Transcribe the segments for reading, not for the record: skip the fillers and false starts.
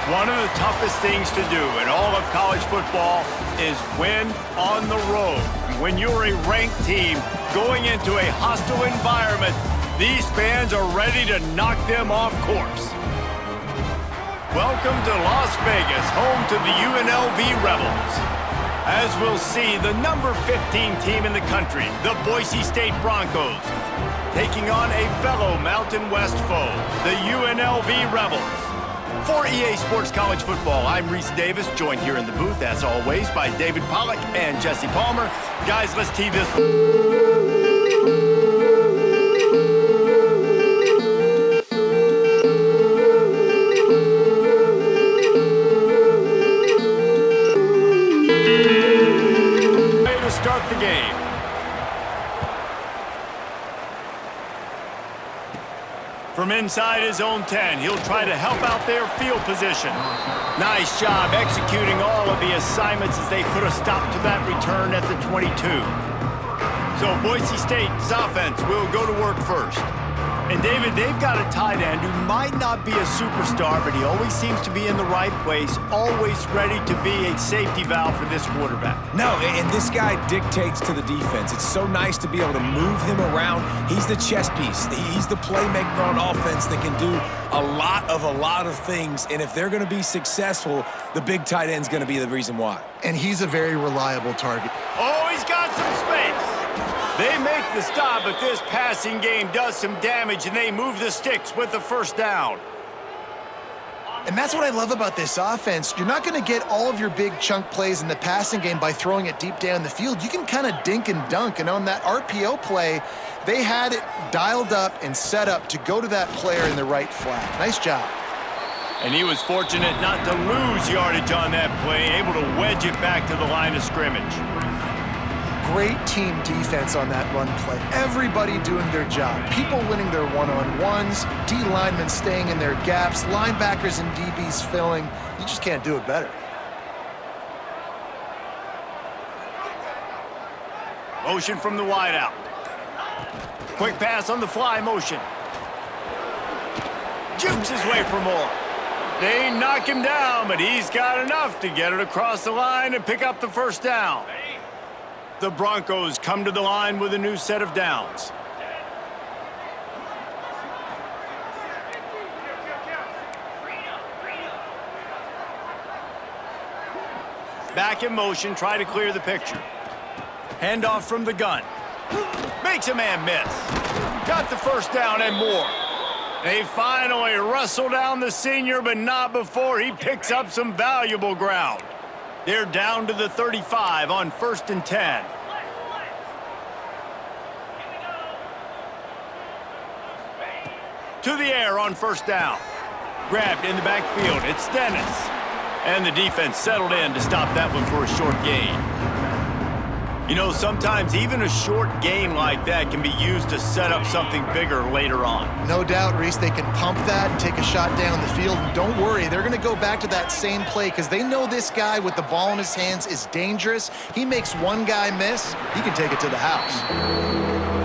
One of the toughest things to do in all of college football is win on the road. When you're a ranked team going into a hostile environment, these fans are ready to knock them off course. Welcome to Las Vegas, home to the UNLV Rebels. As we'll see, the number 15 team in the country, the Boise State Broncos, taking on a fellow Mountain West foe, the UNLV Rebels. For EA Sports College Football, I'm Reese Davis, joined here in the booth, as always, by David Pollack and Jesse Palmer. Guys, let's tee this. Way to start the game. From inside his own 10, he'll try to help out their field position. Nice job executing all of the assignments as they put a stop to that return at the 22. So Boise State's offense will go to work first. And David, they've got a tight end who might not be a superstar, but he always seems to be in the right place, always ready to be a safety valve for this quarterback. No, and this guy dictates to the defense. It's so nice to be able to move him around. He's the chess piece. He's the playmaker on offense that can do a lot of things. And if they're going to be successful, the big tight end's going to be the reason why. And he's a very reliable target. Oh, he's got some space. They make the stop, but this passing game does some damage, and they move the sticks with the first down. And that's what I love about this offense. You're not going to get all of your big chunk plays in the passing game by throwing it deep down the field. You can kind of dink and dunk, and on that RPO play, they had it dialed up and set up to go to that player in the right flat. Nice job. And he was fortunate not to lose yardage on that play, able to wedge it back to the line of scrimmage. Great team defense on that run play. Everybody doing their job. People winning their one-on-ones, D linemen staying in their gaps, linebackers and DBs filling. You just can't do it better. Motion from the wideout. Quick pass on the fly motion. Jukes his way for more. They knock him down, but he's got enough to get it across the line and pick up the first down. The Broncos come to the line with a new set of downs. Back in motion, try to clear the picture. Handoff from the gun. Makes a man miss. Got the first down and more. They finally wrestle down the senior, but not before he picks up some valuable ground. They're down to the 35 on 1st and 10. To the air on first down. Grabbed in the backfield. It's Dennis. And the defense settled in to stop that one for a short gain. You know, sometimes even a short game like that can be used to set up something bigger later on. No doubt, Reese, they can pump that and take a shot down the field. And don't worry, they're going to go back to that same play because they know this guy with the ball in his hands is dangerous. He makes one guy miss, he can take it to the house.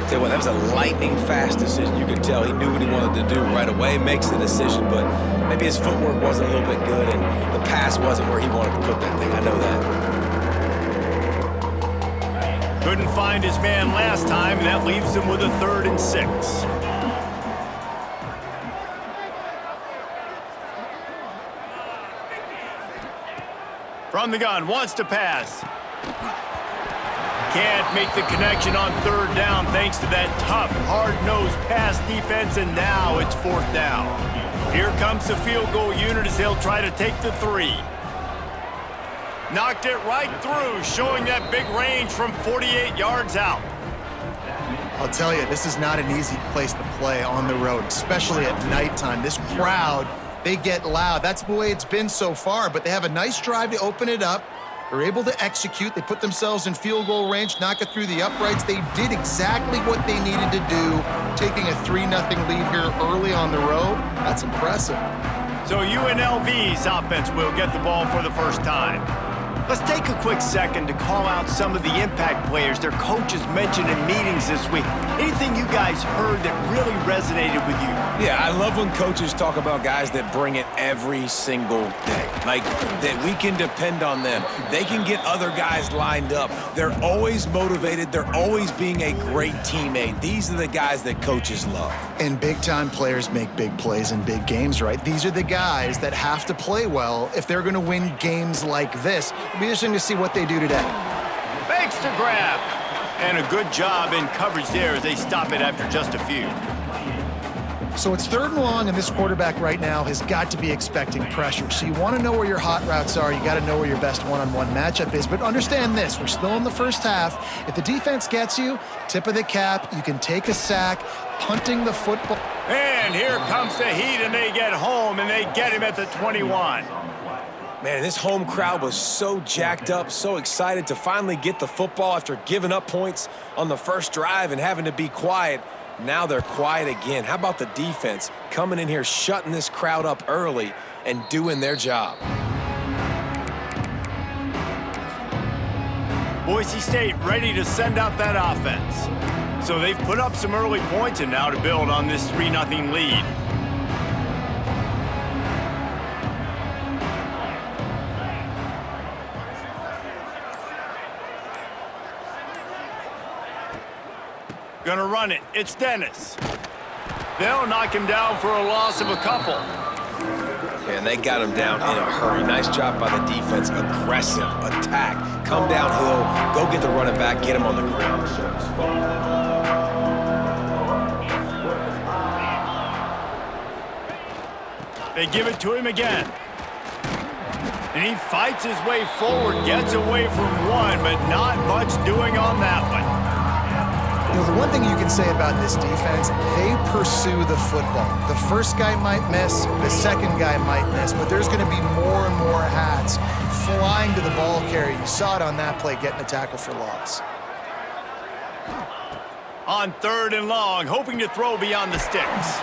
Tell you what, that was a lightning-fast decision. You could tell he knew what he wanted to do right away, makes the decision, but maybe his footwork wasn't a little bit good and the pass wasn't where he wanted to put that thing. I know that. Couldn't find his man last time, and that leaves him with a 3rd and 6. From the gun, wants to pass. Can't make the connection on 3rd down thanks to that tough, hard-nosed pass defense, and now it's 4th down. Here comes the field goal unit as they'll try to take the 3. Knocked it right through, showing that big range from 48 yards out. I'll tell you, this is not an easy place to play on the road, especially at nighttime. This crowd, they get loud. That's the way it's been so far, but they have a nice drive to open it up. They're able to execute. They put themselves in field goal range, knock it through the uprights. They did exactly what they needed to do, taking a 3-0 lead here early on the road. That's impressive. So UNLV's offense will get the ball for the first time. Let's take a quick second to call out some of the impact players their coaches mentioned in meetings this week. Anything you guys heard that really resonated with you? Yeah, I love when coaches talk about guys that bring it every single day. Like, that we can depend on them. They can get other guys lined up. They're always motivated. They're always being a great teammate. These are the guys that coaches love. And big-time players make big plays in big games, right? These are the guys that have to play well if they're going to win games like this. It'll be interesting to see what they do today. Fakes to grab. And a good job in coverage there as they stop it after just a few. So it's 3rd and long, and this quarterback right now has got to be expecting pressure. So you want to know where your hot routes are. You got to know where your best one-on-one matchup is. But understand this, we're still in the first half. If the defense gets you, tip of the cap, you can take a sack, punting the football. And here comes the heat, and they get home, and they get him at the 21. Man, this home crowd was so jacked up, so excited to finally get the football after giving up points on the first drive and having to be quiet. Now they're quiet again. How about the defense coming in here, shutting this crowd up early and doing their job? Boise State ready to send out that offense. So they've put up some early points and now to build on this 3-0 lead. Gonna run it. It's Dennis. They'll knock him down for a loss of a couple. And they got him down in a hurry. Nice job by the defense. Aggressive attack. Come downhill. Go get the running back. Get him on the ground. They give it to him again. And he fights his way forward. Gets away from one, but not much doing on that one. You know, the one thing you can say about this defense, they pursue the football. The first guy might miss, the second guy might miss, but there's going to be more and more hats flying to the ball carrier. You saw it on that play, getting a tackle for loss. On 3rd and long, hoping to throw beyond the sticks.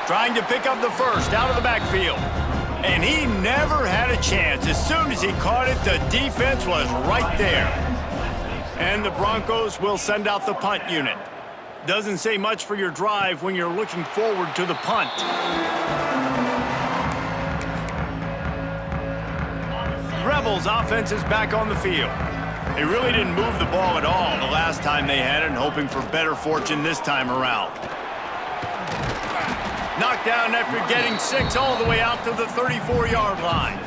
Trying to pick up the first out of the backfield. And he never had a chance. As soon as he caught it, the defense was right there. And the Broncos will send out the punt unit. Doesn't say much for your drive when you're looking forward to the punt. Rebels offense is back on the field. They really didn't move the ball at all the last time they had it, hoping for better fortune this time around. Knocked down after getting 6 all the way out to the 34-yard line.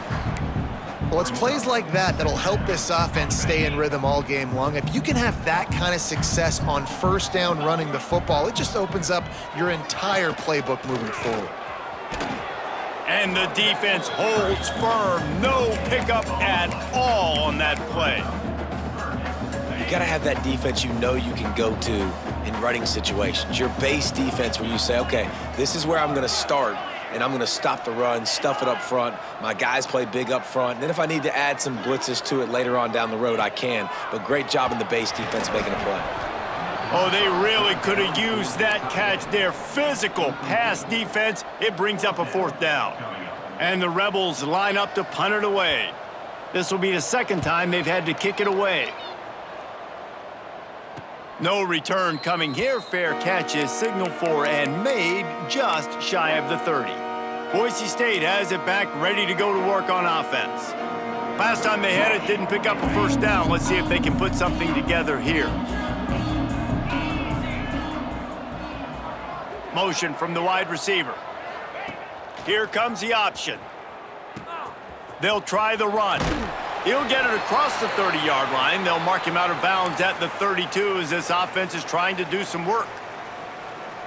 Well, it's plays like that that'll help this offense stay in rhythm all game long. If you can have that kind of success on first down running the football, it just opens up your entire playbook moving forward. And the defense holds firm. No pickup at all on that play. You got to have that defense you know you can go to in running situations. Your base defense where you say, okay, this is where I'm going to start. And I'm going to stop the run, stuff it up front. My guys play big up front. And then if I need to add some blitzes to it later on down the road, I can. But great job in the base defense making a play. Oh, they really could have used that catch there. Physical pass defense. It brings up a 4th down. And the Rebels line up to punt it away. This will be the 2nd time they've had to kick it away. No return coming here. Fair catch is signaled for and made just shy of the 30. Boise State has it back, ready to go to work on offense. Last time they had it, didn't pick up a first down. Let's see if they can put something together here. Motion from the wide receiver. Here comes the option. They'll try the run. He'll get it across the 30-yard line. They'll mark him out of bounds at the 32 as this offense is trying to do some work.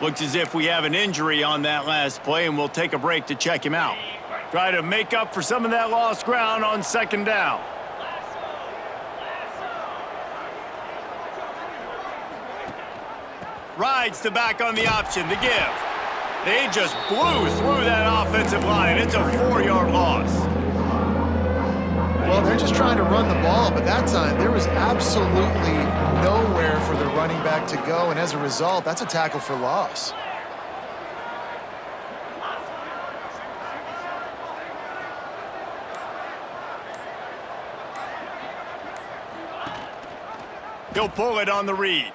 Looks as if we have an injury on that last play, and we'll take a break to check him out. Try to make up for some of that lost ground on 2nd down. Rides the back on the option, the give. They just blew through that offensive line. It's a 4-yard loss. Well, they're just trying to run the ball, but that time there was absolutely nowhere for the running back to go, and as a result, that's a tackle for loss. He'll pull it on the read.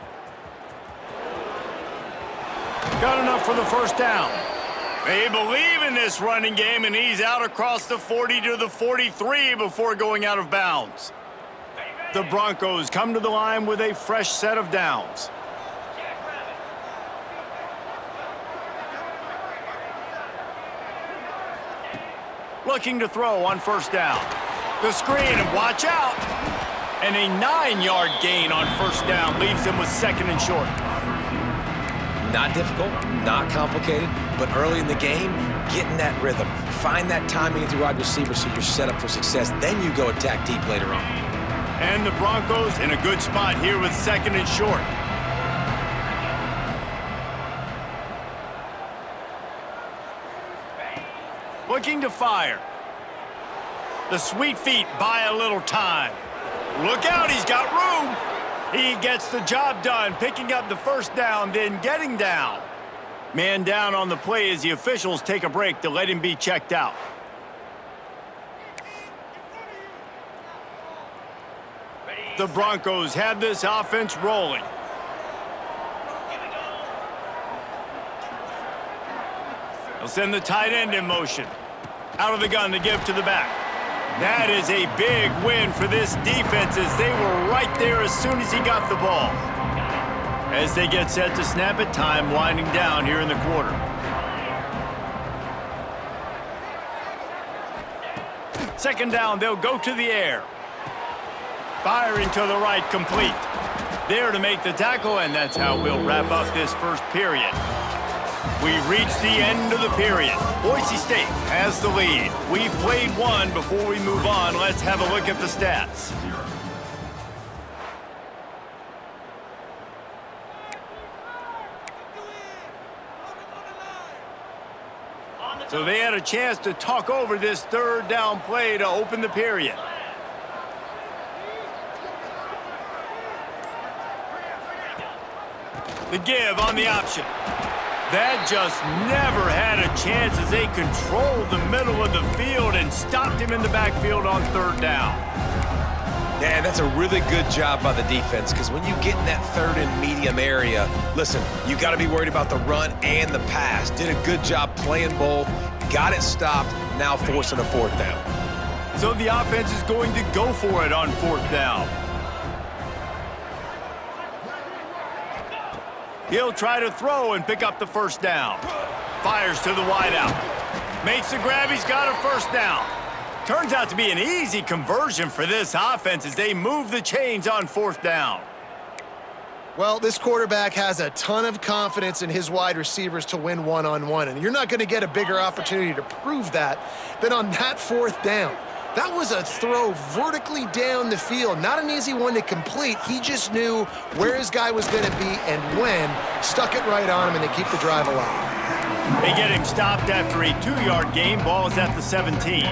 Got enough for the first down. They believe in this running game, and he's out across the 40 to the 43 before going out of bounds. The Broncos come to the line with a fresh set of downs. Looking to throw on first down. The screen, and watch out. And a 9-yard gain on first down leaves him with second and short. Not difficult, not complicated, but early in the game, get in that rhythm. Find that timing with your wide receiver so you're set up for success. Then you go attack deep later on. And the Broncos in a good spot here with second and short. Looking to fire. The sweet feet buy a little time. Look out, he's got room. He gets the job done, picking up the first down, then getting down. Man down on the play as the officials take a break to let him be checked out. The Broncos have this offense rolling. They'll send the tight end in motion. Out of the gun to give to the back. That is a big win for this defense as they were right there as soon as he got the ball. As they get set to snap it, time winding down here in the quarter. Second down, they'll go to the air. Firing to the right, complete. There to make the tackle, and that's how we'll wrap up this first period. We've reached the end of the period. Boise State has the lead. We've played one. Before we move on, let's have a look at the stats. So they had a chance to talk over this third down play to open the period. The give on the option. That just never had a chance as they controlled the middle of the field and stopped him in the backfield on third down. Yeah, that's a really good job by the defense because when you get in that third and medium area, listen, you got to be worried about the run and the pass. Did a good job playing both, got it stopped, now forcing a fourth down. So the offense is going to go for it on fourth down. He'll try to throw and pick up the first down. Fires to the wideout. Makes the grab, he's got a first down. Turns out to be an easy conversion for this offense as they move the chains on fourth down. Well, this quarterback has a ton of confidence in his wide receivers to win one-on-one, and you're not going to get a bigger opportunity to prove that than on that fourth down. That was a throw vertically down the field. Not an easy one to complete. He just knew where his guy was going to be and when. Stuck it right on him, and they keep the drive alive. They get him stopped after a 2-yard gain. Ball is at the 17.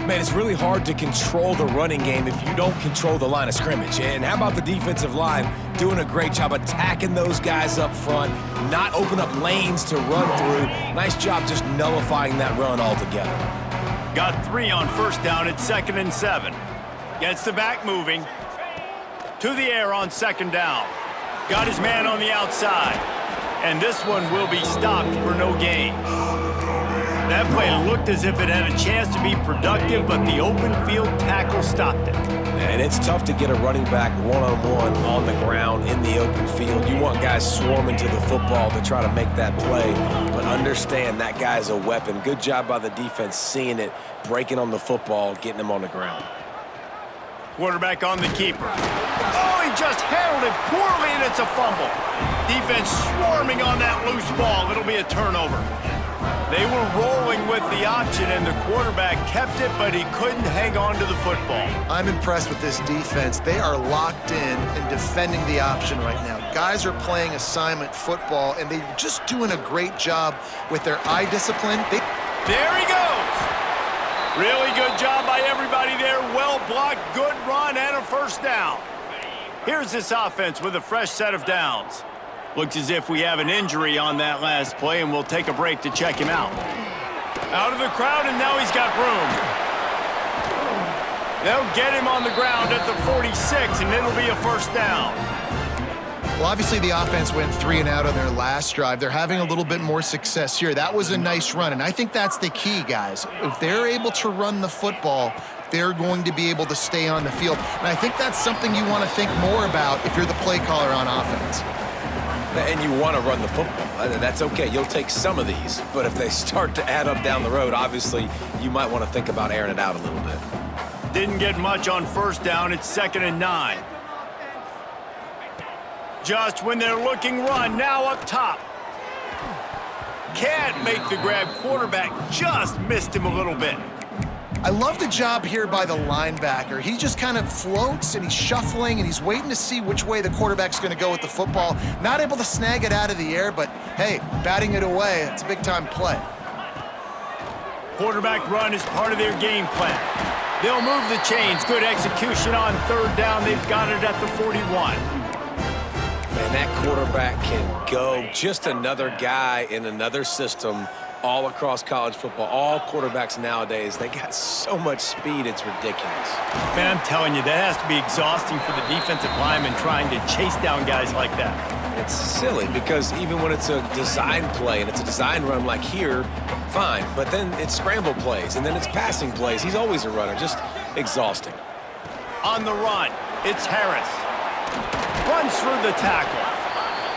Man, it's really hard to control the running game if you don't control the line of scrimmage. And how about the defensive line doing a great job attacking those guys up front, not open up lanes to run through. Nice job just nullifying that run altogether. Got 3 on first down at 2nd and 7. Gets the back moving. To the air on second down. Got his man on the outside. And this one will be stopped for no gain. That play looked as if it had a chance to be productive, but the open field tackle stopped it. And it's tough to get a running back one-on-one on the ground in the open field. You want guys swarming to the football to try to make that play, but understand that guy's a weapon. Good job by the defense seeing it, breaking on the football, getting him on the ground. Quarterback on the keeper. Oh, he just handled it poorly, and it's a fumble. Defense swarming on that loose ball. It'll be a turnover. They were rolling with the option, and the quarterback kept it, but he couldn't hang on to the football. I'm impressed with this defense. They are locked in and defending the option right now. Guys are playing assignment football, and they're just doing a great job with their eye discipline. There he goes. Really good job by everybody there. Well blocked, good run, and a first down. Here's this offense with a fresh set of downs. Looks as if we have an injury on that last play, and we'll take a break to check him out. Out of the crowd, and now he's got room. They'll get him on the ground at the 46, and it'll be a first down. Well, obviously the offense went 3 and out on their last drive. They're having a little bit more success here. That was a nice run, and I think that's the key, guys. If they're able to run the football, they're going to be able to stay on the field. And I think that's something you want to think more about if you're the play caller on offense. And you want to run the football. That's okay. You'll take some of these. But if they start to add up down the road, obviously you might want to think about airing it out a little bit. Didn't get much on first down. It's 2nd and 9. Just when they're looking run, now up top. Can't make the grab. Quarterback just missed him a little bit. I love the job here by the linebacker. He just kind of floats, and he's shuffling, and he's waiting to see which way the quarterback's going to go with the football. Not able to snag it out of the air, but, hey, batting it away, it's a big-time play. Quarterback run is part of their game plan. They'll move the chains. Good execution on 3rd down. They've got it at the 41. Man, that quarterback can go. Just another guy in another system all across college football. All quarterbacks nowadays, they got so much speed, it's ridiculous. Man, I'm telling you, that has to be exhausting for the defensive lineman trying to chase down guys like that. It's silly because even when it's a design play and it's a design run like here, fine. But then it's scramble plays and then it's passing plays. He's always a runner, just exhausting. On the run, it's Harris. Runs through the tackle.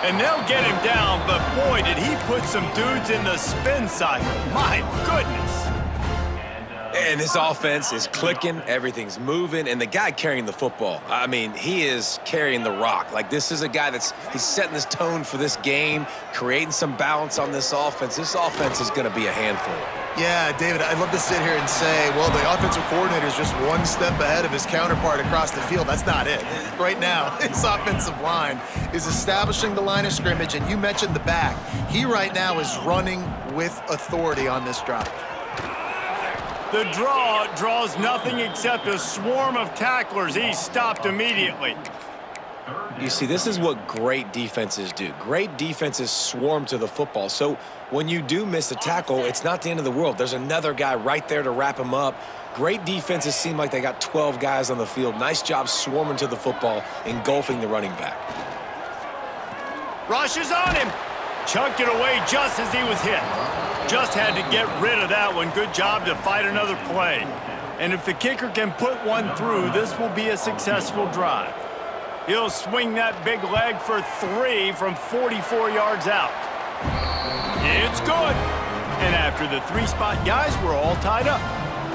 And they'll get him down, but boy, did he put some dudes in the spin cycle. My goodness. And this offense is clicking, everything's moving, and the guy carrying the football, I mean, he is carrying the rock. Like, this is a guy he's setting this tone for this game, creating some balance on this offense. This offense is going to be a handful. Yeah, David, I'd love to sit here and say, well, the offensive coordinator is just one step ahead of his counterpart across the field. That's not it. Right now, his offensive line is establishing the line of scrimmage, and you mentioned the back. He right now is running with authority on this drive. The draw draws nothing except a swarm of tacklers. He's stopped immediately. You see, this is what great defenses do. Great defenses swarm to the football. So when you do miss a tackle, it's not the end of the world. There's another guy right there to wrap him up. Great defenses seem like they got 12 guys on the field. Nice job swarming to the football, engulfing the running back. Rush is on him. Chunked it away just as he was hit. Just had to get rid of that one. Good job to fight another play. And if the kicker can put one through, this will be a successful drive. He'll swing that big leg for 3 from 44 yards out. It's good. And after the 3-spot guys, we're all tied up.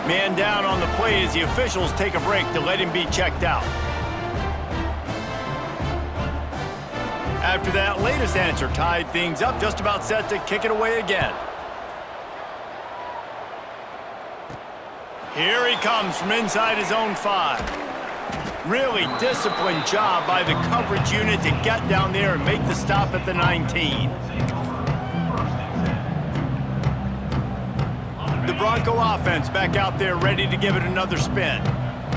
Man down on the play as the officials take a break to let him be checked out. After that latest answer tied things up, just about set to kick it away again. Here he comes from inside his own 5. Really disciplined job by the coverage unit to get down there and make the stop at the 19. The Bronco offense back out there ready to give it another spin.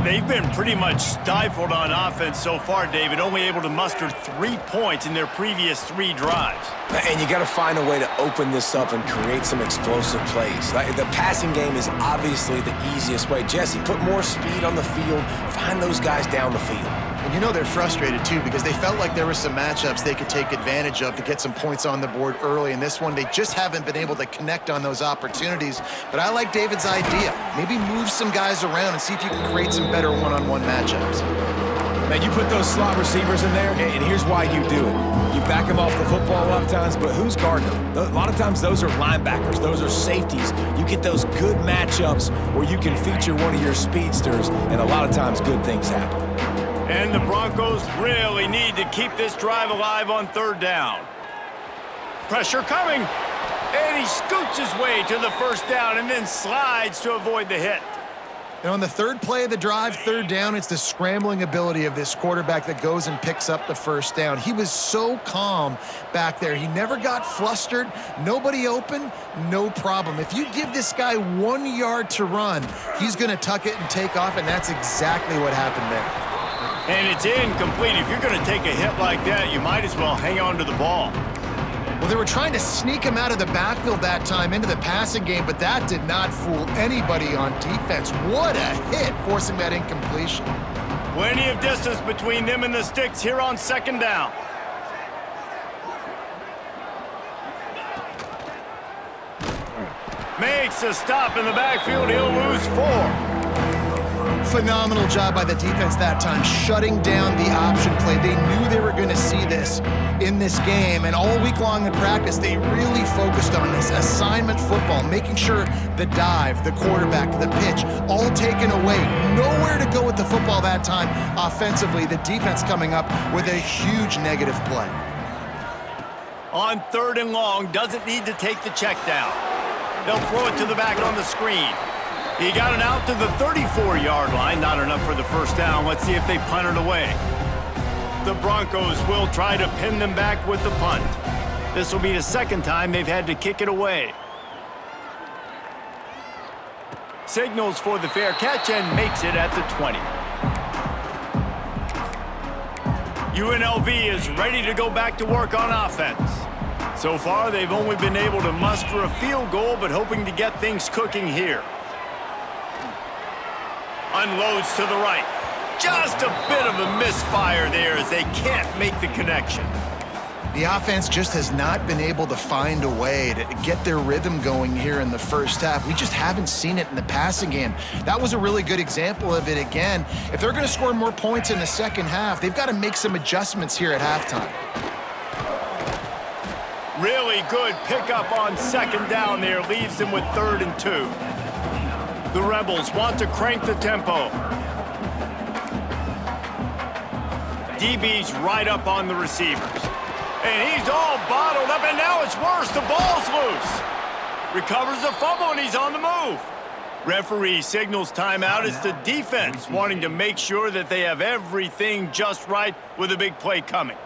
They've been pretty much stifled on offense so far, David, only able to muster 3 points in their previous 3 drives. And you got to find a way to open this up and create some explosive plays. The passing game is obviously the easiest way. Jesse, put more speed on the field. Find those guys down the field. And you know they're frustrated, too, because they felt like there were some matchups they could take advantage of to get some points on the board early. In this one, they just haven't been able to connect on those opportunities. But I like David's idea. Maybe move some guys around and see if you can create some better one-on-one matchups. Man, you put those slot receivers in there, and here's why you do it. You back them off the football a lot of times, but who's guarding them? A lot of times those are linebackers. Those are safeties. You get those good matchups where you can feature one of your speedsters, and a lot of times good things happen. And the Broncos really need to keep this drive alive on 3rd down. Pressure coming. And he scoots his way to the 1st down and then slides to avoid the hit. And on the 3rd play of the drive, 3rd down, it's the scrambling ability of this quarterback that goes and picks up the 1st down. He was so calm back there. He never got flustered. Nobody open, no problem. If you give this guy 1 yard to run, he's going to tuck it and take off, and that's exactly what happened there. And it's incomplete. If you're going to take a hit like that, you might as well hang on to the ball. Well, Well, they were trying to sneak him out of the backfield that time into the passing game, but that did not fool anybody on defense. What a hit, forcing that incompletion. Plenty of distance between them and the sticks here on second down. Makes a stop in the backfield. He'll lose 4. Phenomenal job by the defense that time, shutting down the option play. They knew they were going to see this in this game, and all week long in practice, they really focused on this assignment football, making sure the dive, the quarterback, the pitch, all taken away. Nowhere to go with the football that time offensively. The defense coming up with a huge negative play. On 3rd and long, doesn't need to take the check down. They'll throw it to the back on the screen. He got it out to the 34-yard line. Not enough for the first down. Let's see if they punt it away. The Broncos will try to pin them back with the punt. This will be the second time they've had to kick it away. Signals for the fair catch and makes it at the 20. UNLV is ready to go back to work on offense. So far, they've only been able to muster a field goal, but hoping to get things cooking here. Unloads to the right. Just a bit of a misfire there as they can't make the connection. The offense just has not been able to find a way to get their rhythm going here in the first half. We just haven't seen it in the passing game. That was a really good example of it again. If they're going to score more points in the second half, they've got to make some adjustments here at halftime. Really good pickup on second down there. Leaves them with 3rd and 2. The Rebels want to crank the tempo. DB's right up on the receivers. And he's all bottled up, and now it's worse. The ball's loose. Recovers the fumble, and he's on the move. Referee signals timeout. It's the defense wanting to make sure that they have everything just right with a big play coming.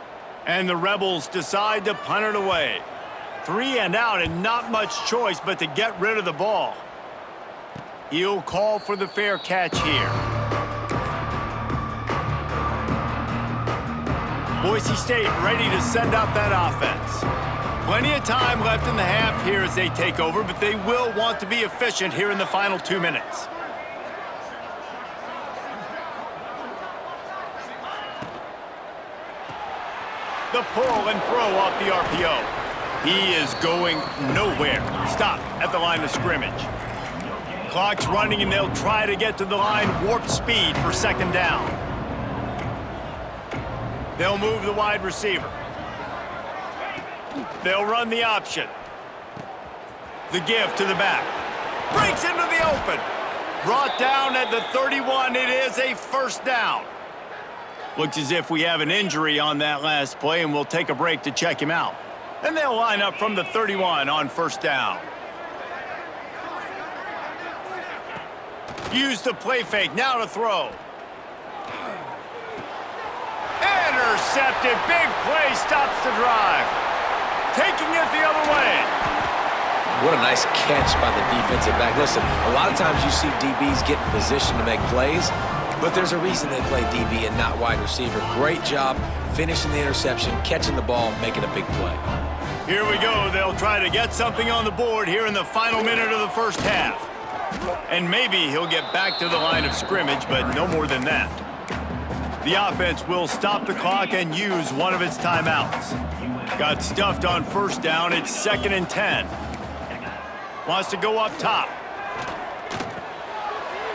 And the Rebels decide to punt it away. 3 and out, and not much choice but to get rid of the ball. He'll call for the fair catch here. Boise State ready to send out that offense. Plenty of time left in the half here as they take over, but they will want to be efficient here in the final 2 minutes. The pull and throw off the RPO. He is going nowhere. Stop at the line of scrimmage. Clock's running, and they'll try to get to the line warp speed for second down. They'll move the wide receiver. They'll run the option. The give to the back. Breaks into the open. Brought down at the 31. It is a first down. Looks as if we have an injury on that last play, and we'll take a break to check him out. And they'll line up from the 31 on first down. Use the play fake, now to throw. Intercepted, big play, stops the drive. Taking it the other way. What a nice catch by the defensive back. Listen, a lot of times you see DBs get in position to make plays, but there's a reason they play DB and not wide receiver. Great job finishing the interception, catching the ball, making a big play. Here we go. They'll try to get something on the board here in the final minute of the first half. And maybe he'll get back to the line of scrimmage, but no more than that. The offense will stop the clock and use one of its timeouts. Got stuffed on first down. It's 2nd and 10. Wants to go up top.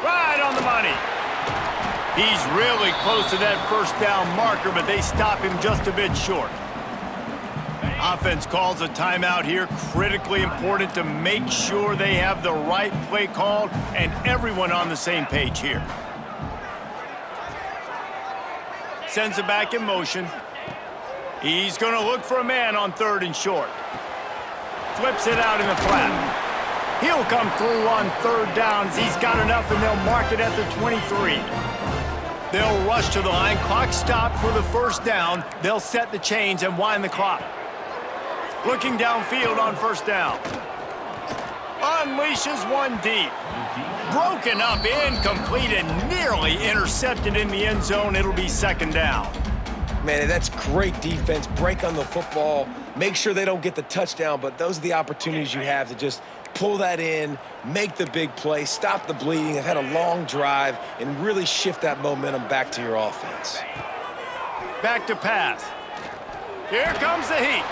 Right on the money. He's really close to that first down marker, but they stop him just a bit short. Offense calls a timeout here. Critically important to make sure they have the right play called and everyone on the same page here. Sends it back in motion. He's going to look for a man on 3rd and short. Flips it out in the flat. He'll come through on 3rd down as he's got enough, and they'll mark it at the 23. They'll rush to the line. Clock stopped for the first down. They'll set the chains and wind the clock. Looking downfield on first down. Unleashes one deep. Broken up, incomplete, and nearly intercepted in the end zone. It'll be 2nd down. Man, that's great defense. Break on the football. make sure they don't get the touchdown, but those are the opportunities you have to just pull that in, make the big play, stop the bleeding. They've had a long drive and really shift that momentum back to your offense. Back to pass. Here comes the heat.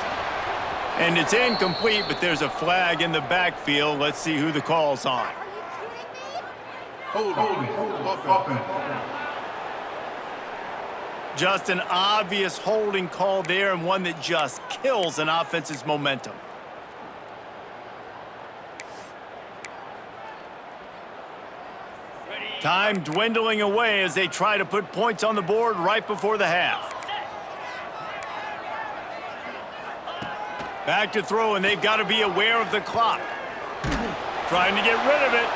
And it's incomplete, but there's a flag in the backfield. Let's see who the call's on. Holding. Just an obvious holding call there, and one that just kills an offense's momentum. Time dwindling away as they try to put points on the board right before the half. Back to throw, and they've got to be aware of the clock. Trying to get rid of it.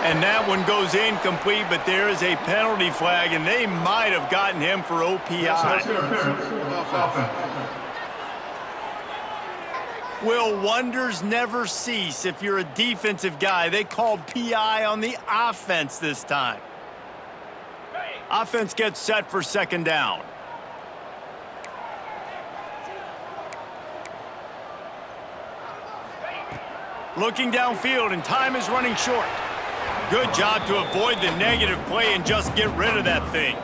And that one goes incomplete, but there is a penalty flag, and they might have gotten him for OPI. Will wonders never cease if you're a defensive guy? They called PI on the offense this time. Offense gets set for second down. Looking downfield, and time is running short. Good job to avoid the negative play and just get rid of that thing.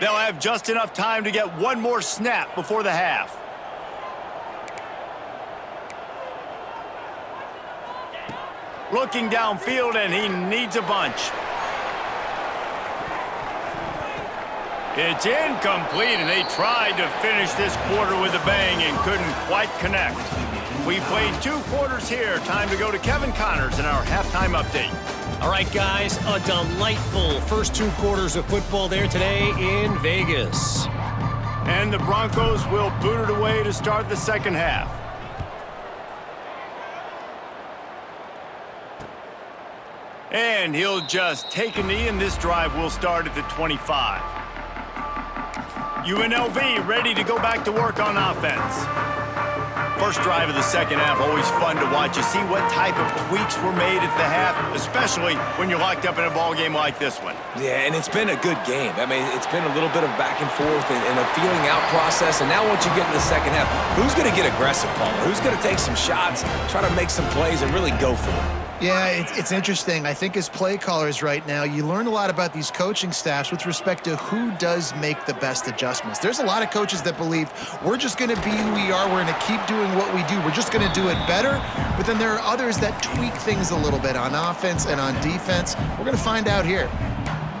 They'll have just enough time to get one more snap before the half. Looking downfield, and he needs a bunch. It's incomplete, and they tried to finish this quarter with a bang and couldn't quite connect. We played 2 quarters here. Time to go to Kevin Connors in our halftime update. All right, guys, a delightful first 2 quarters of football there today in Vegas. And the Broncos will boot it away to start the second half. And he'll just take a knee, and this drive will start at the 25. UNLV ready to go back to work on offense. First drive of the second half, always fun to watch. You see what type of tweaks were made at the half, especially when you're locked up in a ball game like this one. Yeah, and it's been a good game. I mean, it's been a little bit of back and forth and a feeling out process. And now once you get in the second half, who's going to get aggressive, Paul? Who's going to take some shots, try to make some plays, and really go for it? Yeah, it's interesting. I think as play callers right now, you learn a lot about these coaching staffs with respect to who does make the best adjustments. There's a lot of coaches that believe we're just going to be who we are. We're going to keep doing what we do. We're just going to do it better. But then there are others that tweak things a little bit on offense and on defense. We're going to find out here.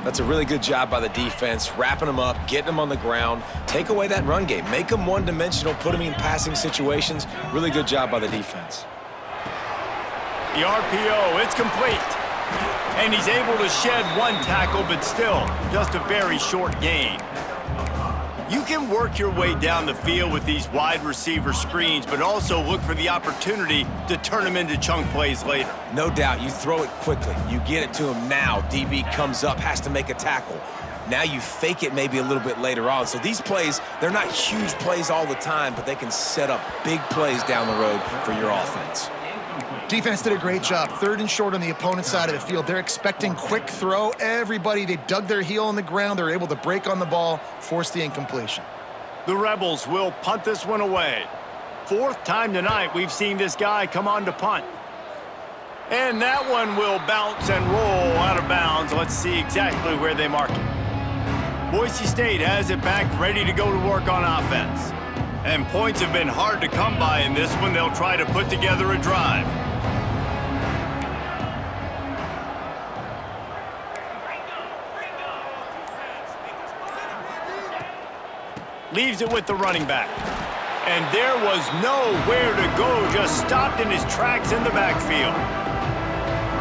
That's a really good job by the defense, wrapping them up, getting them on the ground, take away that run game, make them one-dimensional, put them in passing situations. Really good job by the defense. The RPO, it's complete. And he's able to shed one tackle, but still, just a very short gain. You can work your way down the field with these wide receiver screens, but also look for the opportunity to turn them into chunk plays later. No doubt, you throw it quickly. You get it to him now. DB comes up, has to make a tackle. Now you fake it maybe a little bit later on. So these plays, they're not huge plays all the time, but they can set up big plays down the road for your offense. Defense did a great job. 3rd and short on the opponent's side of the field. They're expecting quick throw. Everybody, they dug their heel on the ground. They're able to break on the ball, force the incompletion. The Rebels will punt this one away. 4th time tonight we've seen this guy come on to punt. And that one will bounce and roll out of bounds. Let's see exactly where they mark it. Boise State has it back, ready to go to work on offense. And points have been hard to come by in this one. They'll try to put together a drive. Leaves it with the running back. And there was nowhere to go, just stopped in his tracks in the backfield.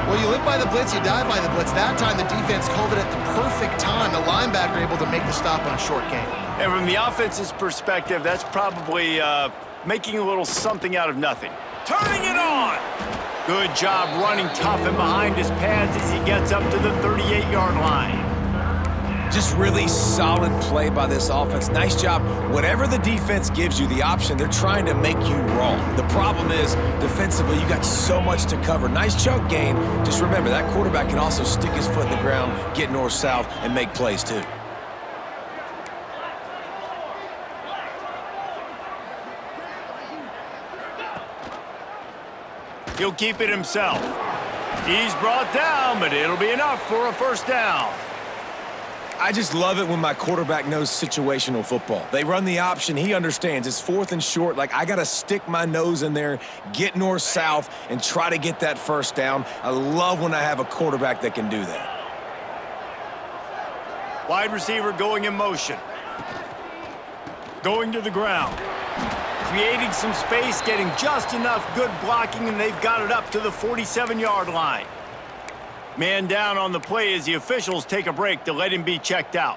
Well, you live by the blitz, you die by the blitz. That time the defense called it at the perfect time. The linebacker able to make the stop on a short gain. And from the offense's perspective, that's probably making a little something out of nothing. Turning it on! Good job running tough and behind his pads as he gets up to the 38-yard line. Just really solid play by this offense. Nice job. Whatever the defense gives you the option, they're trying to make you wrong. The problem is, defensively, you got so much to cover. Nice chunk gain. Just remember, that quarterback can also stick his foot in the ground, get north-south, and make plays too. He'll keep it himself. He's brought down, but it'll be enough for a first down. I just love it when my quarterback knows situational football. They run the option. He understands. It's 4th and short. Like, I got to stick my nose in there, get north-south, and try to get that first down. I love when I have a quarterback that can do that. Wide receiver going in motion. Going to the ground. Creating some space, getting just enough good blocking, and they've got it up to the 47-yard line. Man down on the play as the officials take a break to let him be checked out.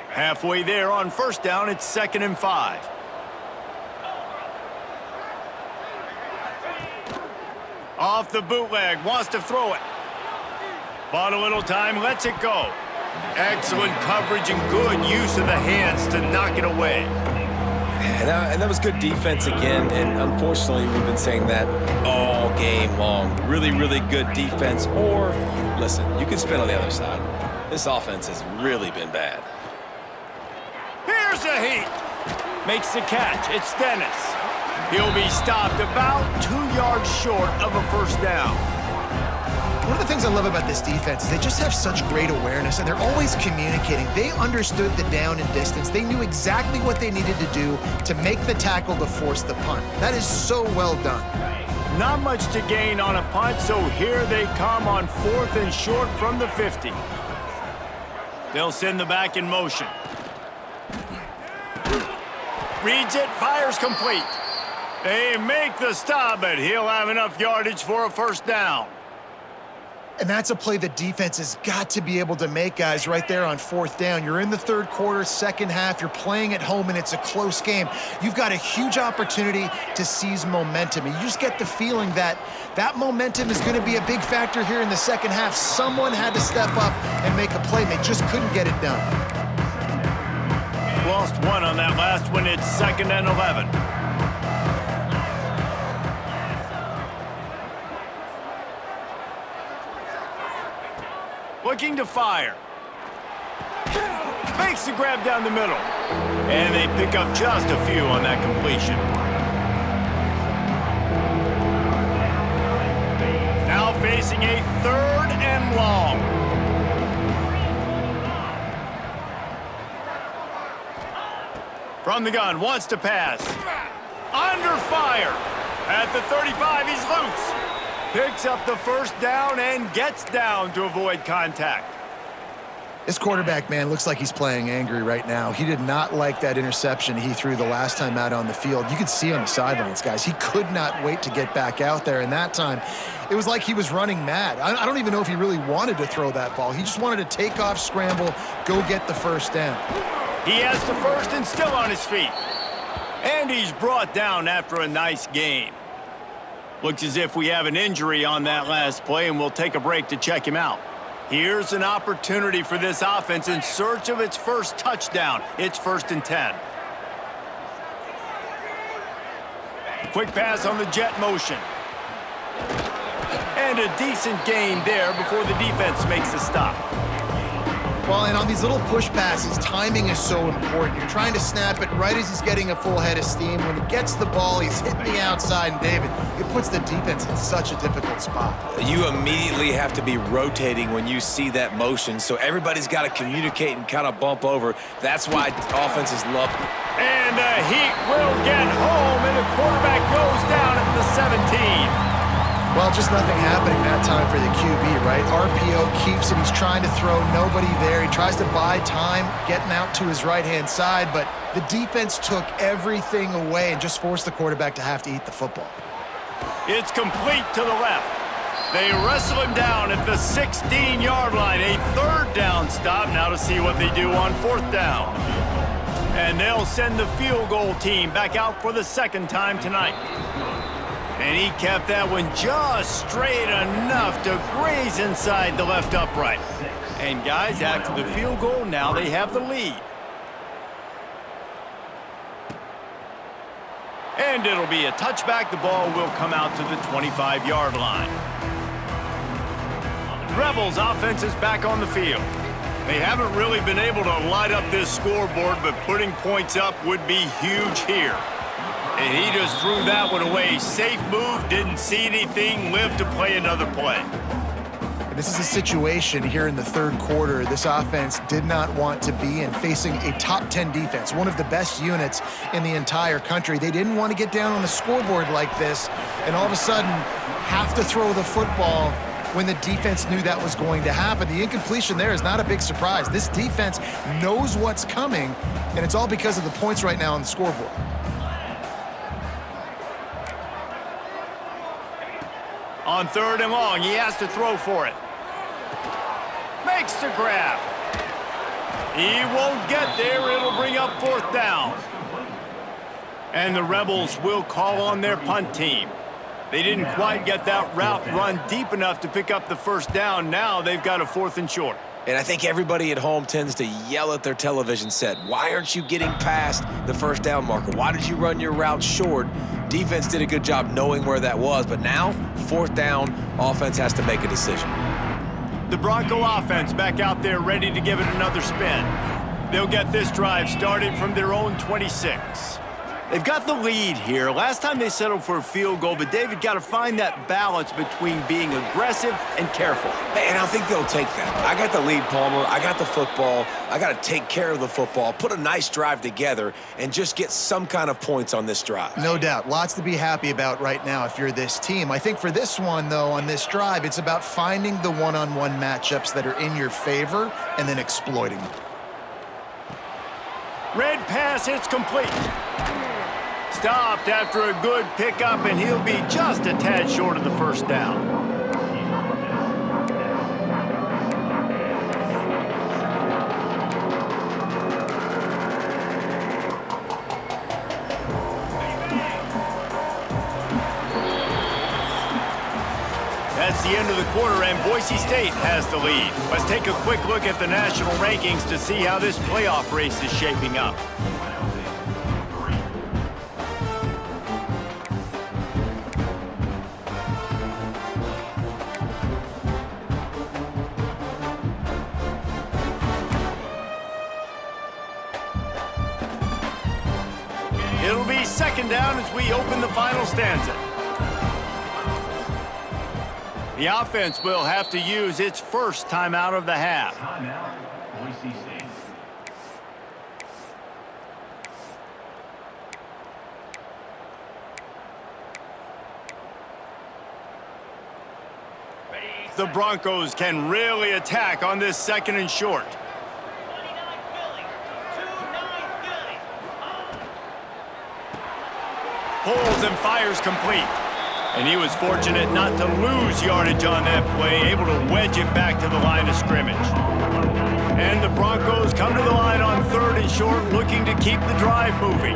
Halfway there on first down, it's 2nd and 5. Off the bootleg, wants to throw it. Bought a little time, lets it go. Excellent coverage and good use of the hands to knock it away. And that was good defense again, and unfortunately, we've been saying that all game long. Really, really good defense, or, listen, you can spin on the other side. This offense has really been bad. Here's a heat. Makes the catch. It's Dennis. He'll be stopped about 2 yards short of a first down. One of the things I love about this defense is they just have such great awareness, and they're always communicating. They understood the down and distance. They knew exactly what they needed to do to make the tackle to force the punt. That is so well done. Not much to gain on a punt, so here they come on 4th and short from the 50. They'll send the back in motion. Reads it, fires complete. They make the stop, but he'll have enough yardage for a first down. And that's a play the defense has got to be able to make, guys, right there on 4th down. You're in the 3rd quarter, second half. You're playing at home, and it's a close game. You've got a huge opportunity to seize momentum. And you just get the feeling that that momentum is going to be a big factor here in the second half. Someone had to step up and make a play. They just couldn't get it done. Lost one on that last one. It's 2nd and 11. Looking to fire. Makes the grab down the middle. And they pick up just a few on that completion. Now facing a 3rd and long. From the gun, wants to pass. Under fire. At the 35, he's loose. Picks up the first down and gets down to avoid contact. This quarterback, man, looks like he's playing angry right now. He did not like that interception he threw the last time out on the field. You could see on the sidelines, guys. He could not wait to get back out there, and that time, it was like he was running mad. I don't even know if he really wanted to throw that ball. He just wanted to take off, scramble, go get the first down. He has the first and still on his feet. And he's brought down after a nice gain. Looks as if we have an injury on that last play, and we'll take a break to check him out. Here's an opportunity for this offense in search of its first touchdown. It's 1st and 10. Quick pass on the jet motion. And a decent gain there before the defense makes a stop. Well, and on these little push passes, timing is so important. You're trying to snap it right as he's getting a full head of steam. When he gets the ball, he's hitting the outside, and David, it puts the defense in such a difficult spot. You immediately have to be rotating when you see that motion, so everybody's got to communicate and kind of bump over. That's why offenses love it. And the Heat will get home, and the quarterback goes down at the 17. Well, just nothing happening that time for the QB, right? RPO keeps him. He's trying to throw, nobody there. He tries to buy time, getting out to his right-hand side, but the defense took everything away and just forced the quarterback to have to eat the football. It's complete to the left. They wrestle him down at the 16-yard line. A 3rd down stop. Now to see what they do on 4th down. And they'll send the field goal team back out for the 2nd time tonight. And he kept that one just straight enough to graze inside the left upright. And guys, after the field goal, now they have the lead. And it'll be a touchback. The ball will come out to the 25-yard line. Rebels offense is back on the field. They haven't really been able to light up this scoreboard, but putting points up would be huge here. And he just threw that one away. Safe move, didn't see anything, lived to play another play. This is a situation here in the third quarter this offense did not want to be in, facing a top 10 defense, one of the best units in the entire country. They didn't want to get down on the scoreboard like this and all of a sudden have to throw the football when the defense knew that was going to happen. The incompletion there is not a big surprise. This defense knows what's coming, and it's all because of the points right now on the scoreboard. On 3rd and long, he has to throw for it. Makes the grab. He won't get there. It'll bring up 4th down. And the Rebels will call on their punt team. They didn't quite get that route run deep enough to pick up the 1st down. Now they've got a 4th and short. And I think everybody at home tends to yell at their television set. Why aren't you getting past the 1st down marker? Why did you run your route short? Defense did a good job knowing where that was, but now, 4th down, offense has to make a decision. The Bronco offense back out there ready to give it another spin. They'll get this drive started from their own 26. They've got the lead here. Last time they settled for a field goal, but David got to find that balance between being aggressive and careful. And I think they'll take that. I got the lead, Palmer. I got the football. I got to take care of the football, put a nice drive together, and just get some kind of points on this drive. No doubt. Lots to be happy about right now if you're this team. I think for this one, though, on this drive, it's about finding the one-on-one matchups that are in your favor and then exploiting them. Red pass, it's complete. Stopped after a good pickup, and he'll be just a tad short of the 1st down. That's the end of the quarter, and Boise State has the lead. Let's take a quick look at the national rankings to see how this playoff race is shaping up. It'll be 2nd down as we open the final stanza. The offense will have to use its first timeout of the half. Timeout, Boise State. The Broncos can really attack on this 2nd and short. Pulls and fires complete. And he was fortunate not to lose yardage on that play, able to wedge it back to the line of scrimmage. And the Broncos come to the line on 3rd and short, looking to keep the drive moving.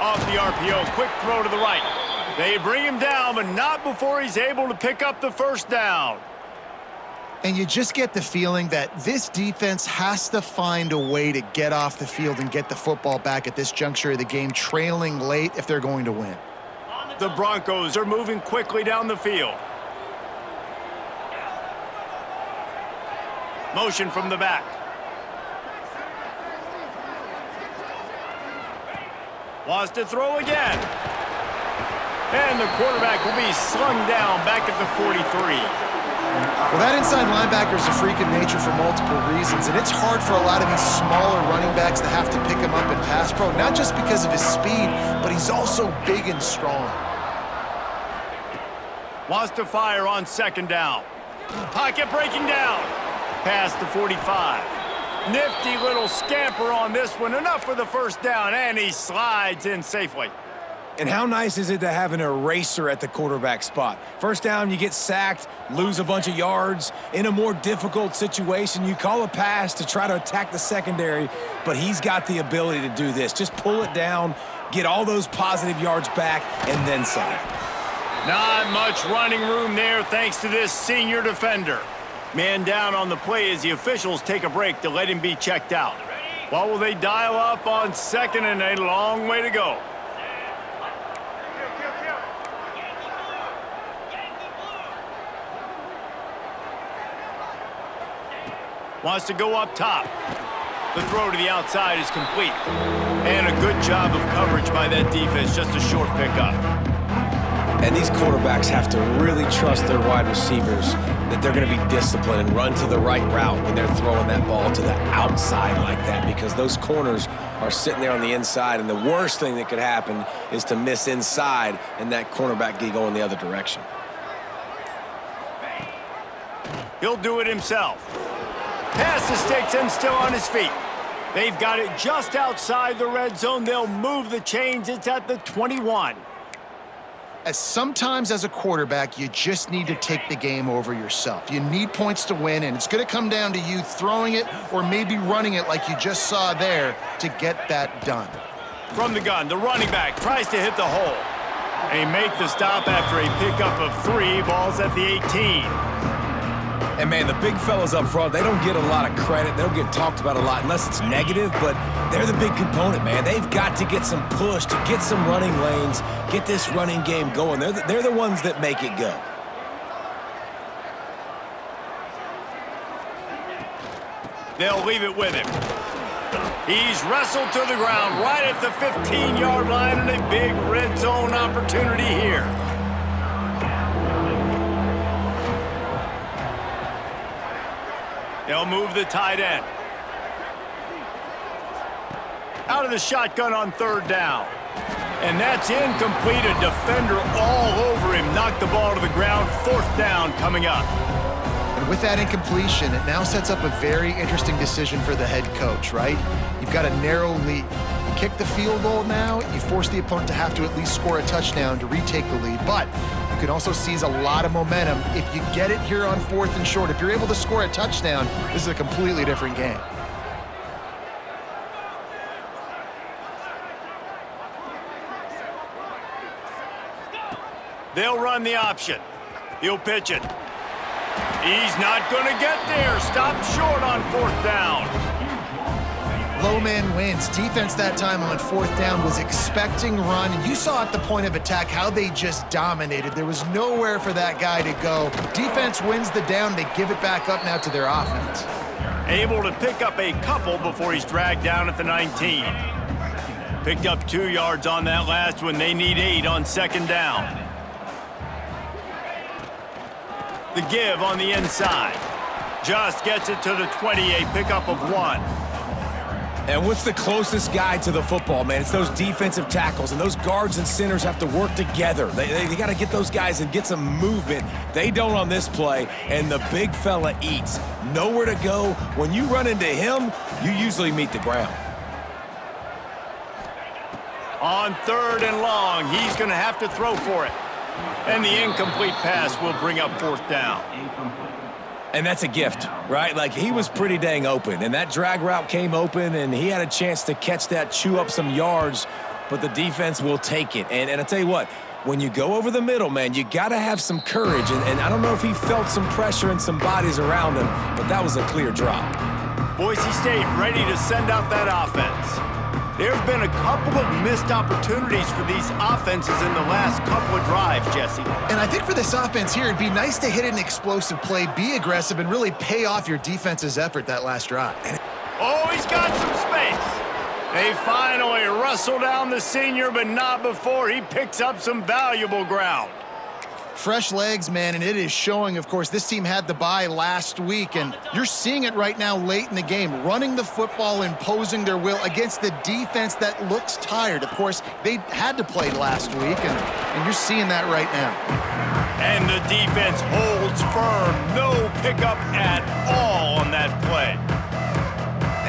Off the RPO, quick throw to the right. They bring him down, but not before he's able to pick up the 1st down. And you just get the feeling that this defense has to find a way to get off the field and get the football back at this juncture of the game, trailing late if they're going to win. The Broncos are moving quickly down the field. Motion from the back. Wants to throw again. And the quarterback will be slung down back at the 43. Well, that inside linebacker is a freak of nature for multiple reasons, and it's hard for a lot of these smaller running backs to have to pick him up in pass pro, not just because of his speed, but he's also big and strong. Wants to fire on 2nd down. Pocket breaking down. Past the 45. Nifty little scamper on this one. Enough for the 1st down, and he slides in safely. And how nice is it to have an eraser at the quarterback spot? First down, you get sacked, lose a bunch of yards. In a more difficult situation, you call a pass to try to attack the secondary, but he's got the ability to do this. Just pull it down, get all those positive yards back, and then some. Not much running room there thanks to this senior defender. Man down on the play as the officials take a break to let him be checked out. What will they dial up on second and a long way to go? Wants to go up top. The throw to the outside is complete. And a good job of coverage by that defense, just a short pickup. And these quarterbacks have to really trust their wide receivers that they're going to be disciplined and run to the right route when they're throwing that ball to the outside like that, because those corners are sitting there on the inside, and the worst thing that could happen is to miss inside and that cornerback get going the other direction. He'll do it himself. Past the sticks and still on his feet. They've got it just outside the red zone. They'll move the chains. It's at the 21. Sometimes as a quarterback, you just need to take the game over yourself. You need points to win, and it's going to come down to you throwing it or maybe running it like you just saw there to get that done. From the gun, the running back tries to hit the hole. They make the stop after a pickup of 3. Ball's at the 18. And, man, the big fellas up front, they don't get a lot of credit. They don't get talked about a lot unless it's negative, but they're the big component, man. They've got to get some push, to get some running lanes, get this running game going. They're the ones that make it go. They'll leave it with him. He's wrestled to the ground right at the 15-yard line, and a big red zone opportunity here. They'll move the tight end. Out of the shotgun on third down. And that's incomplete. A defender all over him. Knocked the ball to the ground. Fourth down coming up. And with that incompletion, it now sets up a very interesting decision for the head coach, right? You've got a narrow lead. You kick the field goal now, you force the opponent to have to at least score a touchdown to retake the lead. But you can also seize a lot of momentum if you get it here on 4th and short. If you're able to score a touchdown, this is a completely different game. They'll run the option. He'll pitch it. He's not going to get there. Stop short on 4th down. Low man wins. Defense that time on 4th down was expecting run, and you saw at the point of attack how they just dominated. There was nowhere for that guy to go. Defense wins the down. They give it back up now to their offense. Able to pick up a couple before he's dragged down at the 19. Picked up 2 yards on that last one. They need 8 on 2nd down. The give on the inside. Just gets it to the 20, a pickup of 1. And what's the closest guy to the football, man? It's those defensive tackles, and those guards and centers have to work together. They got to get those guys and get some movement. They don't on this play, and the big fella eats. Nowhere to go. When you run into him, you usually meet the ground. On 3rd and long, he's going to have to throw for it. And the incomplete pass will bring up 4th down. And that's a gift, right? Like, he was pretty dang open, and that drag route came open, and he had a chance to catch that, chew up some yards, but the defense will take it. And I tell you what, when you go over the middle, man, you got to have some courage, and I don't know if he felt some pressure and some bodies around him, but that was a clear drop. Boise State ready to send out that offense. There have been a couple of missed opportunities for these offenses in the last couple of drives, Jesse. And I think for this offense here, it'd be nice to hit an explosive play, be aggressive, and really pay off your defense's effort that last drive. Oh, he's got some space. They finally wrestle down the senior, but not before he picks up some valuable ground. Fresh legs, man, and it is showing, of course. This team had the bye last week, and you're seeing it right now late in the game, running the football, imposing their will against the defense that looks tired. Of course, they had to play last week, and you're seeing that right now. And the defense holds firm. No pickup at all on that play.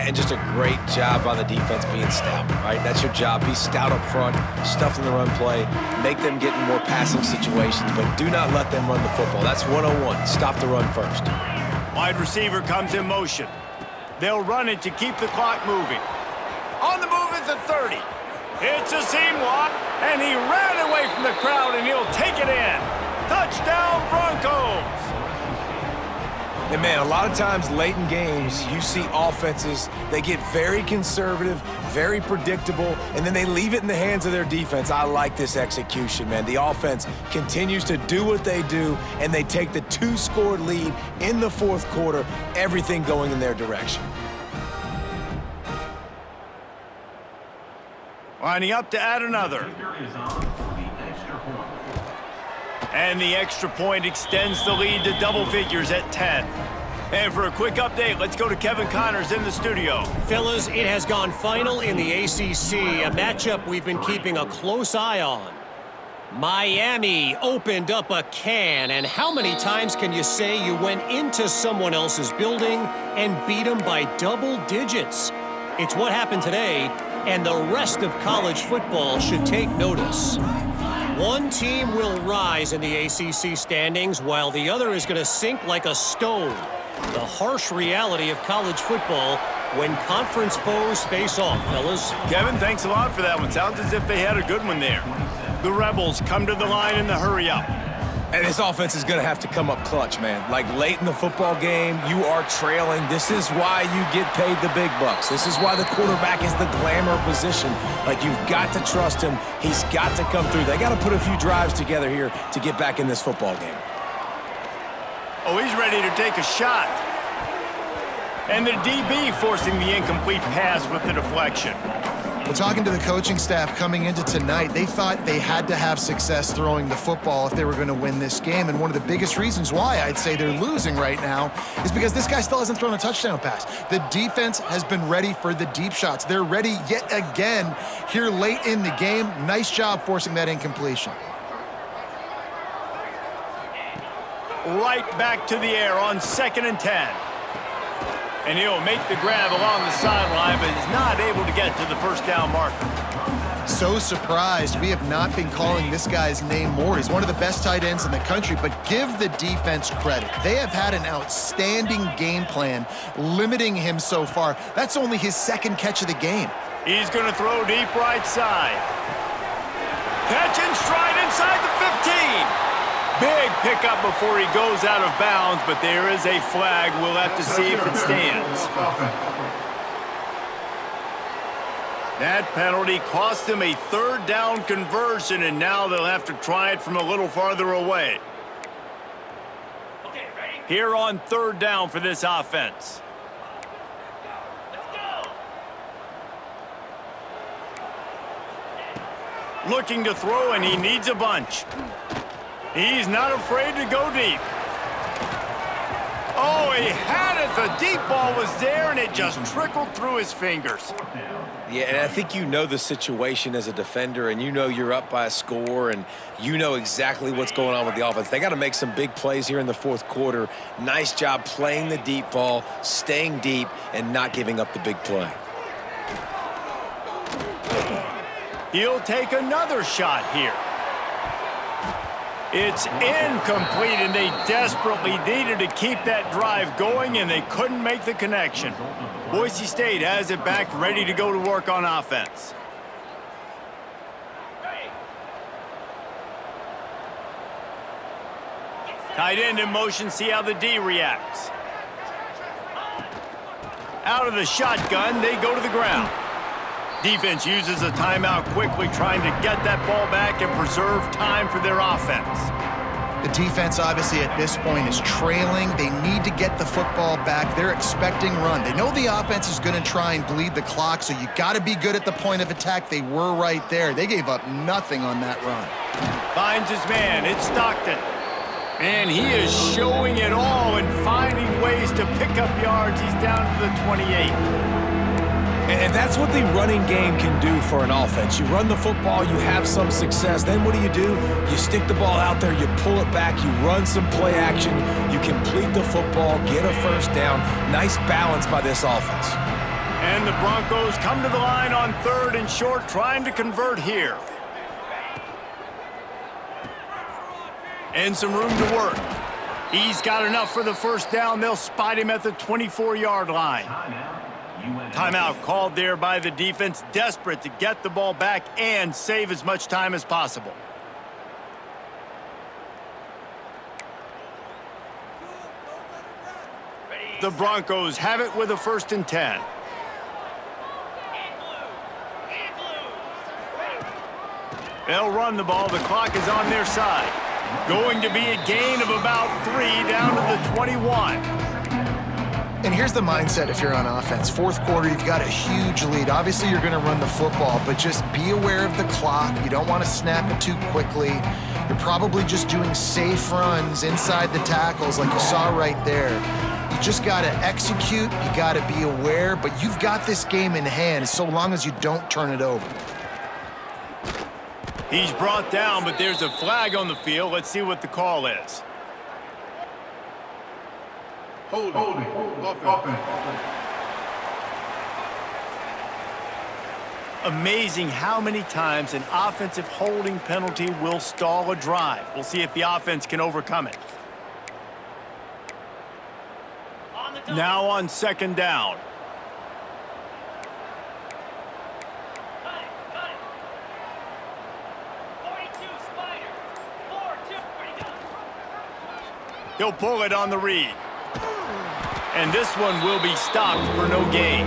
Yeah, and just a great job by the defense being stout, right? That's your job. Be stout up front, stuff in the run play, make them get in more passing situations, but do not let them run the football. That's 101. Stop the run first. Wide receiver comes in motion. They'll run it to keep the clock moving. On the move is the 30. It's a seam walk, and he ran away from the crowd, and he'll take it in. Touchdown, Broncos! And, man, a lot of times late in games, you see offenses, they get very conservative, very predictable, and then they leave it in the hands of their defense. I like this execution, man. The offense continues to do what they do, and they take the 2-score lead in the fourth quarter, everything going in their direction. Lining up to add another. And the extra point extends the lead to double figures at 10. And for a quick update, let's go to Kevin Connors in the studio. Fellas, it has gone final in the ACC, a matchup we've been keeping a close eye on. Miami opened up a can, and how many times can you say you went into someone else's building and beat them by double digits? It's what happened today, and the rest of college football should take notice. One team will rise in the ACC standings while the other is going to sink like a stone. The harsh reality of college football when conference foes face off, fellas. Kevin, thanks a lot for that one. Sounds as if they had a good one there. The Rebels come to the line in the hurry-up. And this offense is going to have to come up clutch, man. Like, late in the football game, you are trailing. This is why you get paid the big bucks. This is why the quarterback is the glamour position. Like, you've got to trust him. He's got to come through. They got to put a few drives together here to get back in this football game. Oh, he's ready to take a shot. And the DB forcing the incomplete pass with the deflection. Well, talking to the coaching staff coming into tonight, they thought they had to have success throwing the football if they were going to win this game. And one of the biggest reasons why I'd say they're losing right now is because this guy still hasn't thrown a touchdown pass. The defense has been ready for the deep shots. They're ready yet again here late in the game. Nice job forcing that incompletion. Right back to the air on 2nd and 10. And he'll make the grab along the sideline, but is not able to get to the first down marker. So surprised we have not been calling this guy's name more. He's one of the best tight ends in the country, but give the defense credit. They have had an outstanding game plan limiting him so far. That's only his second catch of the game. He's going to throw deep right side. Catch and stride inside the 15. Big pickup before he goes out of bounds, but there is a flag. We'll have to see if it stands. That penalty cost him a 3rd down conversion, and now they'll have to try it from a little farther away. Here on 3rd down for this offense. Looking to throw, and he needs a bunch. He's not afraid to go deep. Oh, he had it. The deep ball was there, and it just trickled through his fingers. Yeah, and I think you know the situation as a defender, and you know you're up by a score, and you know exactly what's going on with the offense. They got to make some big plays here in the fourth quarter. Nice job playing the deep ball, staying deep, and not giving up the big play. He'll take another shot here. It's incomplete, and they desperately needed to keep that drive going, and they couldn't make the connection. Boise State has it back, ready to go to work on offense. Tight end in motion, see how the D reacts. Out of the shotgun, they go to the ground. Defense uses a timeout quickly, trying to get that ball back and preserve time for their offense. The defense, obviously, at this point is trailing. They need to get the football back. They're expecting run. They know the offense is going to try and bleed the clock, so you got to be good at the point of attack. They were right there. They gave up nothing on that run. Finds his man. It's Stockton. And he is showing it all and finding ways to pick up yards. He's down to the 28. And that's what the running game can do for an offense. You run the football, you have some success. Then what do? You stick the ball out there, you pull it back, you run some play action, you complete the football, get a first down. Nice balance by this offense. And the Broncos come to the line on 3rd and short, trying to convert here. And some room to work. He's got enough for the first down. They'll spot him at the 24-yard line. Timeout called there by the defense, desperate to get the ball back and save as much time as possible. The Broncos have it with a 1st and 10. They'll run the ball. The clock is on their side. Going to be a gain of about 3 down to the 21. And here's the mindset if you're on offense. 4th quarter, you've got a huge lead. Obviously, you're going to run the football, but just be aware of the clock. You don't want to snap it too quickly. You're probably just doing safe runs inside the tackles like you saw right there. You just got to execute. You got to be aware, but you've got this game in hand so long as you don't turn it over. He's brought down, but there's a flag on the field. Let's see what the call is. Holding. Amazing how many times an offensive holding penalty will stall a drive. We'll see if the offense can overcome it. Now on 2nd down. He'll pull it on the read. And this one will be stopped for no gain.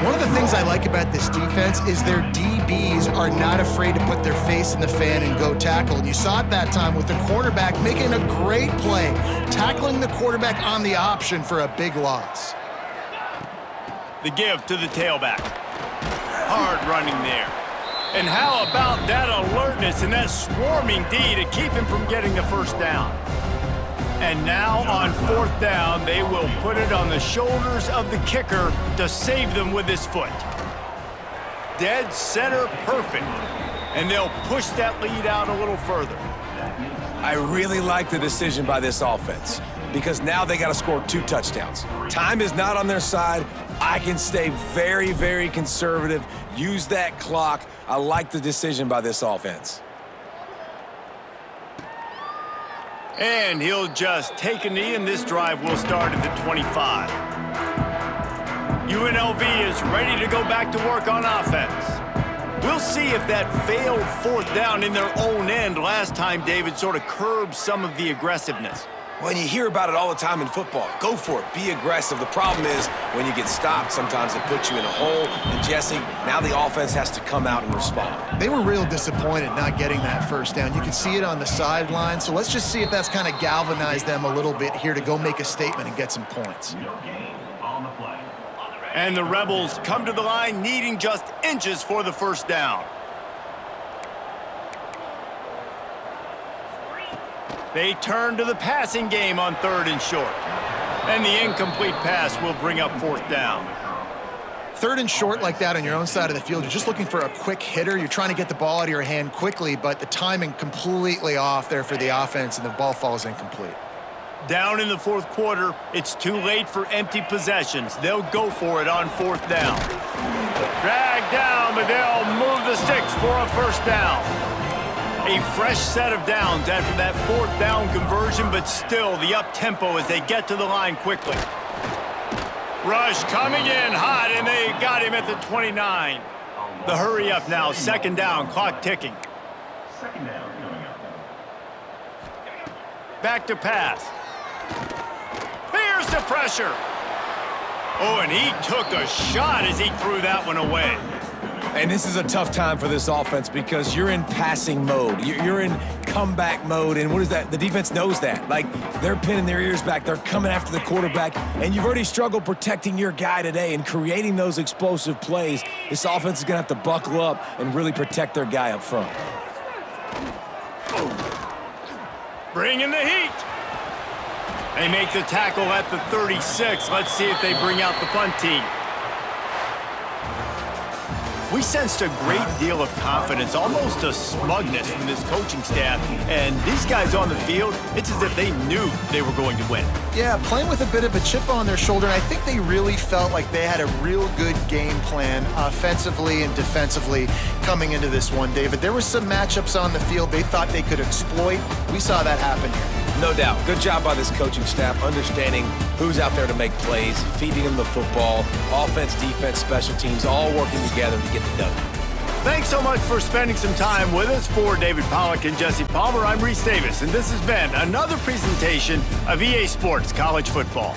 One of the things I like about this defense is their DBs are not afraid to put their face in the fan and go tackle. And you saw it that time with the quarterback making a great play, tackling the quarterback on the option for a big loss. The give to the tailback. Hard running there. And how about that alertness and that swarming D to keep him from getting the first down? And now on 4th down, they will put it on the shoulders of the kicker to save them with his foot. Dead center perfect. And they'll push that lead out a little further. I really like the decision by this offense because now they got to score 2 touchdowns. Time is not on their side. I can stay very, very conservative, use that clock. I like the decision by this offense. And he'll just take a knee, and this drive will start at the 25. UNLV is ready to go back to work on offense. We'll see if that failed 4th down in their own end last time, David, sort of curbed some of the aggressiveness. When you hear about it all the time in football, go for it, be aggressive. The problem is when you get stopped, sometimes it puts you in a hole. And Jesse, now the offense has to come out and respond. They were real disappointed not getting that first down. You can see it on the sideline. So let's just see if that's kind of galvanized them a little bit here to go make a statement and get some points. And the Rebels come to the line needing just inches for the first down. They turn to the passing game on 3rd and short. And the incomplete pass will bring up 4th down. 3rd and short like that on your own side of the field, you're just looking for a quick hitter. You're trying to get the ball out of your hand quickly, but the timing completely off there for the offense, and the ball falls incomplete. Down in the 4th quarter, it's too late for empty possessions. They'll go for it on 4th down. Dragged down, but they'll move the sticks for a first down. A fresh set of downs after that 4th down conversion, but still the up-tempo as they get to the line quickly. Rush coming in hot, and they got him at the 29. The hurry up now, 2nd down, clock ticking. 2nd down coming up. Back to pass. Here's the pressure. Oh, and he took a shot as he threw that one away. And this is a tough time for this offense because you're in passing mode. You're in comeback mode, and what is that? The defense knows that. Like, they're pinning their ears back. They're coming after the quarterback, and you've already struggled protecting your guy today and creating those explosive plays. This offense is going to have to buckle up and really protect their guy up front. Bring in the heat. They make the tackle at the 36. Let's see if they bring out the punt team. We sensed a great deal of confidence, almost a smugness from this coaching staff. And these guys on the field, it's as if they knew they were going to win. Yeah, playing with a bit of a chip on their shoulder, and I think they really felt like they had a real good game plan offensively and defensively coming into this one, David. There were some matchups on the field they thought they could exploit. We saw that happen here. No doubt. Good job by this coaching staff, understanding who's out there to make plays, feeding them the football, offense, defense, special teams, all working together to get the W. Thanks so much for spending some time with us. For David Pollack and Jesse Palmer, I'm Reese Davis, and this has been another presentation of EA Sports College Football.